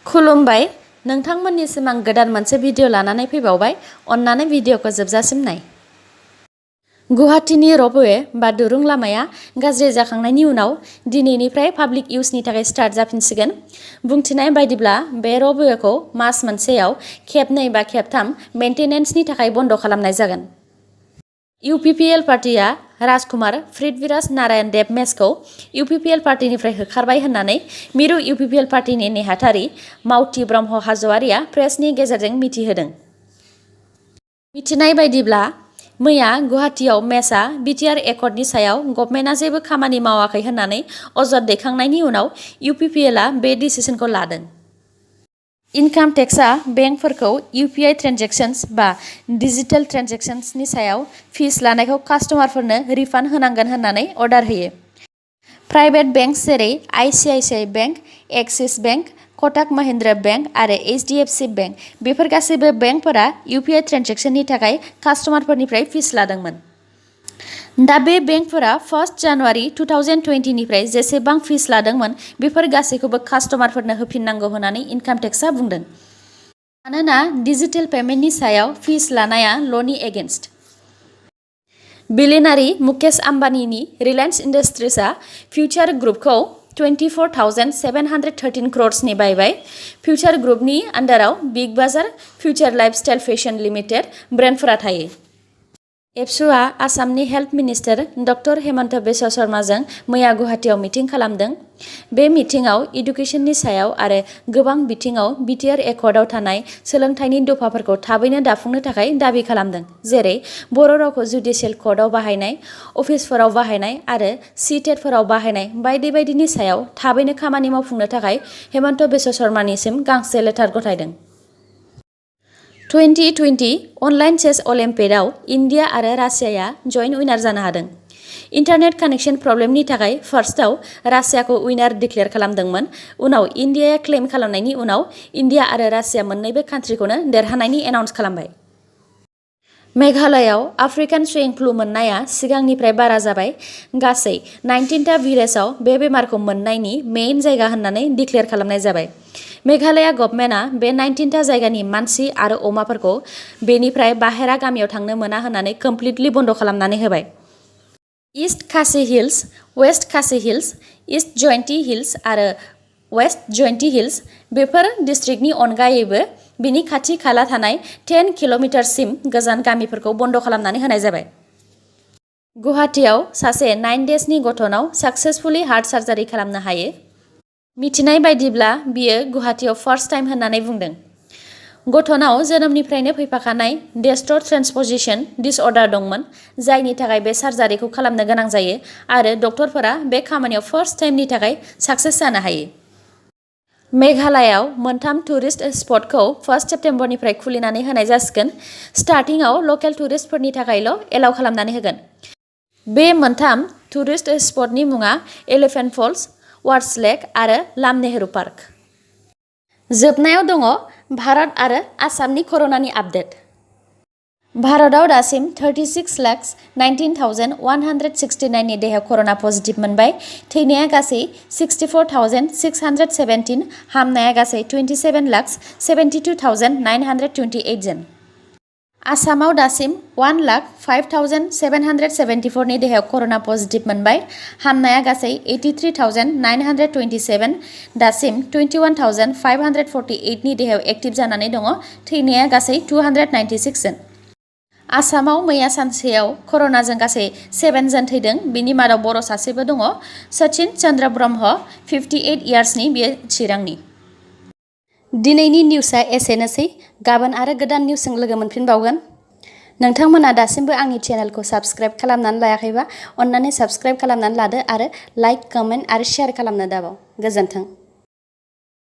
खुलुमबाय नोंथांमोननिसिम आं गोदान मोनसे भिडिअ लानानै फैबावबाय अन्नानै भिडिअखौ जोबजासिम नाय। गुवाहाटीनि रपवे बा दुरुं लामाया गाज्रि जाखांनायनि उनाव दिनैनिफ्राय पाब्लिक इउजनि थाखाय स्टार्ट जाफिनसिगोन। बुंथिनाय बायदिब्ला बे रपवेखौ मास मोनसेयाव खेबनै बा खेबथाम मेंटेनेन्सनि थाखाय बन्द खालामनाय जागोन। UPPL पार्टिया राजकुमार पृथ्वीराज नारायण देब मेचखौ UPPL पार्टिनिफ्राय होखारबाय होननानै मिरु UPPL पार्टिनि नेहाथारि मावथि ब्रह्म हाज'वारिया प्रेसनि गेजेरजों मिथिहोदों। मिथिनाय बायदिब्ला मैया गुवाहाटीयाव मेचआ BTR एकर्डनि सायाव गभर्नमेन्टआ जेबो खामानि मावाखै होननानै अजद दैखांनायनि उनाव UPPLआ बे डिसिजनखौ लादों। इनकाम टेक्सआ बेंकफोरखौ UPI ट्रेन्जेक्शन्स बा डिजिटेल ट्रेन्जेक्शन्सनि सायाव फिस लानायखौ कास्टमारफोरनो रिफान्ड होनांगोन होननानै अर्डार होयो। प्राइभेट बेंक्स जेरै ICICI bank, Axis bank, Kotak Mahindra bank आरो HDFC बेंक बेफोर गासैबो बेंकफोरा UPI ट्रेन्जेक्शननि थाखाय कास्टमारफोरनिफ्राय फिस लादोंमोन। दा बे बेंकफोरा 1 जानुवारि 2020 निफ्राय जेसेबां फिस लादोंमोन बेफोर गासैखौबो कास्टमारफोरनो होफिननांगौ होननानै इनकाम टेक्सआ बुंदों। मानोना डिजिटेल पेमेन्टनि सायाव फिस लानाया ल'नि एगेन्स्ट। बिलियनारि मुकेश आम्बानीनि रिलायन्स इन्डास्ट्रिजआ फिउचार ग्रुपखौ 24,713 क्र'र्सनि बायबाय। फिउचार ग्रुपनि आन्डाराव Big Bazaar, Future Lifestyle Fashion Limited ब्रेन्डफोरा थायो। एबसुआ आसामनि health minister doctor Hemanta Biswa शर्माजों मैया गुवाहाटीआव मिटिं खालामदों। बे मिटिंआव इडुकेसननि सायाव आरो गोबां बिथिङाव BTR एकर्डआव थानाय सोलोंथाइनि दफाफोरखौ थाबैनो दाफुंनो थाखाय दाबि खालामदों, जेरै बर' रावखौ जुडिशियेल कर्टआव बाहायनाय, अफिसफोराव बाहायनाय आरो CTETफोराव बाहायनाय बायदि बायदिनि सायाव थाबैनो खामानि मावफुंनो थाखाय हेमन्त बिस्वा शर्मानिसिम गांसे लेटार गथायदों। 2020 अनलाइन चेस अलिम्पियाडआव इन्डिया आरो रासियाया जइन्ट उइनार जानो हादों। इन्टारनेट कानेक्शन प्रब्लेमनि थाखाय फार्स्टआव रासियाखौ उइनार डिक्लेयार खालामदोंमोन, उनाव इन्डियाया क्लेम खालामनायनि उनाव इन्डिया आरो रासिया मोन्नैबो कान्ट्रिखौनो देरहानायनि एनाउन्स खालामबाय। मेघालयआव आफ्रिकान स्वाइन फ्लु मोननाया सिगांनिफ्राय बारा जाबाय। गासै 19टा भिलेजाव बे बेमारखौ मोननायनि मेइन जायगा होननानै डिक्लेयार खालामनाय जाबाय। मेघालया गभर्नमेन्टआ बे 19टा जायगानि मानसि आरो अमाफोरखौ बेनिफ्राय बाहेरा गामियाव थांनो मोना होननानै कमप्लिटलि बन्द खालामनानै होबाय। इस्ट खासि हिल्स, वेस्ट खासि हिल्स, इस्ट जयन्ती हिल्स आरो वेस्ट जयन्ती हिल्स बेफोर डिस्ट्रिक्टनि अनगायैबो बिनि खाथि खाला थानाय 10 किल'मिटारसिम गोजान गामिफोरखौ बन्द खालामनानै होनाय जाबाय। गुवाहाटीआव सासे 9 डेजनि गथ'नाव साक्सेसफुली हार्ट सार्जारि खालामनो हायो। मिथिनाय बायदिब्ला बियो गुवाहाटीआव फार्स्ट टाइम होननानै बुंदों। गथ'नाव जोनोमनिफ्रायनो फैफाखानाय डेस्ट्र ट्रेन्सप'जिशन डिसअर्डार दंमोन, जायनि थाखाय बे सार्जारिखौ खालामनो गोनां जायो आरो डक्टरफोरा बे खामानियाव फार्स्ट टाइमनि थाखाय साक्सेस जानो हायो। मेघालयआव मोनथाम टुरिस्ट स्पटखौ 1 सेप्तेम्बरनिफ्राय खुलिनानै होनाय जासिगोन। स्टार्टिंआव लकेल टुरिस्टफोरनि थाखायल' एलाउ खालामनानै होगोन। बे मोनथाम टुरिस्ट स्पटनि मुङा एलिफेन्ट फल्स, वार्स लेक आरो लाम नेहरू पार्क। जोबनायाव दङ भारत आरो आसामनि कर'नानि आपडेट। भारतआव दासिम 36,19,169 नि देहायाव कर'ना पजिटिभ मोनबाय। थैनाया गासै 64,617, हामनाया गासै 27,72,928 जन। आसामाव दासिम 1,05,774 नि देहायाव कर'ना पजिटिभ मोनबाय। हामनाया गासै 83,927, दासिम 21,548 नि देहायाव एक्टिभ जानानै दङ। थैनाया गासै 296 जन। आसामाव मैया सानसेयाव कर'नाजों गासै 7 जन थैदों, बिनि मादाव बर' सासेबो दङ। सचिन चन्द्र ब्रह्म 58 इयार्सनि, बियो चिरांनि। दिनैनि निउसआ एसेनोसै। गाबोन आरो गोदान निउसजों लोगो मोनफिनबावगोन। नोंथांमोना दासिमबो आंनि चेनेलखौ साबस्क्राइब खालामनानै लायाखैबा अन्नानै साबस्क्राइब खालामनानै लादो आरो लाइक, कमेन्ट आरो शेयार खालामनो दाबाव। गोजोन्थों।